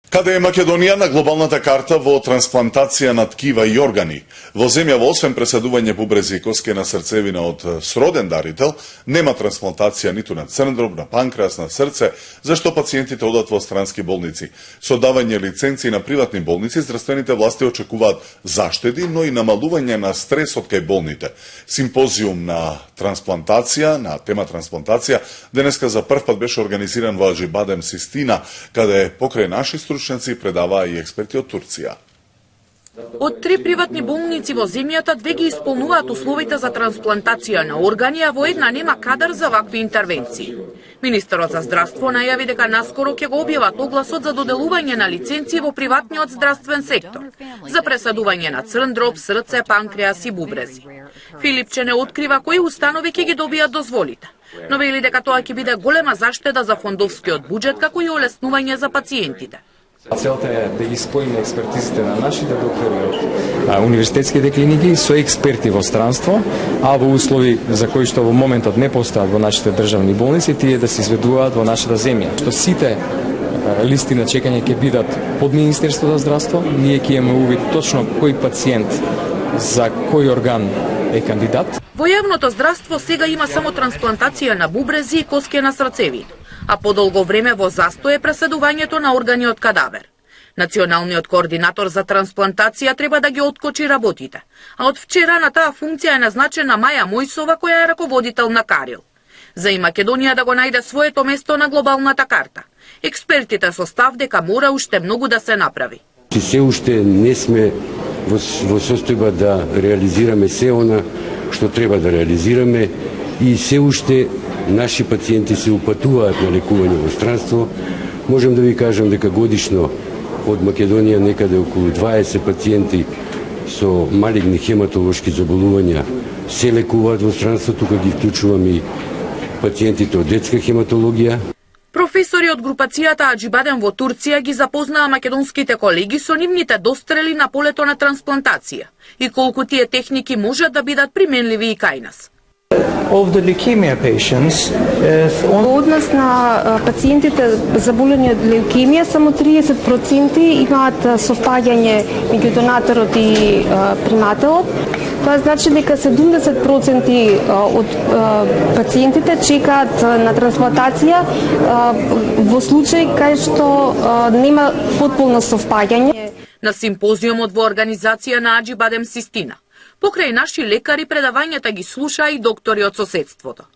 Каде е Македонија на глобалната карта во трансплантација на ткива и органи? Во земјава, освен преседување бубрези и коски на срцевина од сроден дарител, нема трансплантација ниту на црн дроб, на панкреас, на срце, зашто пациентите одат во странски болници. Со давање лиценци на приватни болници, здравствените власти очекуваат заштеди, но и намалување на стресот кај болните. Симпозиум на трансплантација, на тема трансплантација, денеска за прв пат беше организиран во Аџибадем Систина, каде покрај наши стручњаци предаваа и експерти од Турција. Од 3 приватни болници во земјата 2 ги исполнуваат условите за трансплантација на органи, а во една нема кадар за вакви интервенции. Министерот за здравство најави дека наскоро ќе го објават огласот за доделување на лиценци во приватниот здравствен сектор за пресадување на црн дроб, срце, панкреас и бубрези. Филипче не открива кои установи ќе ги добијат дозволите, но вели дека тоа ќе биде голема заштеда за фондовскиот буџет, како и олеснување за пациентите. Целта е да ги споиме експертизите на нашите доктори од универзитетските клиники со експерти во странство, а во услови за кои што во моментот не постојат во нашите државни болници, тие да се изведуваат во нашата земја. Што сите листи на чекање ќе бидат под Министерството за здравство, ние ќе имаме увид точно кој пациент за кој орган е кандидат. Во јавното здравство сега има само трансплантација на бубрези и коски на срцевина, а подолго време во застој е преседувањето на органи од кадавер. Националниот координатор за трансплантација треба да ги откочи работите, а од вчера на таа функција е назначена Маја Мојсова, која е раководител на Карил. За и Македонија да го најде своето место на глобалната карта. Експертите со став дека мора уште многу да се направи. Се уште не сме во состојба да реализираме се она што треба да реализираме и се уште наши пациенти се упатуваат на лекување во странство. Можем да ви кажам дека годишно од Македонија некаде околу 20 пациенти со малигни хематолошки заболувања се лекуваат во странство, тука ги вклучувам и пациентите од детска хематологија. Професори од групацијата Аџибадем во Турција ги запознаа македонските колеги со нивните дострели на полето на трансплантација и колку тие техники можат да бидат применливи и кај нас. Of the leukemia patients, Од нас на пациентите заболени од леукемија, само 30% имаат совпаѓање меѓу донаторот и примателот. Тоа значи дека 70% од пациентите чекаат на трансплантација во случај кај што нема потполно совпаѓање. На симпозиумот во организација на Аџибадем Систина, покрај наши лекари предавањата ги слушаа и доктори од соседството.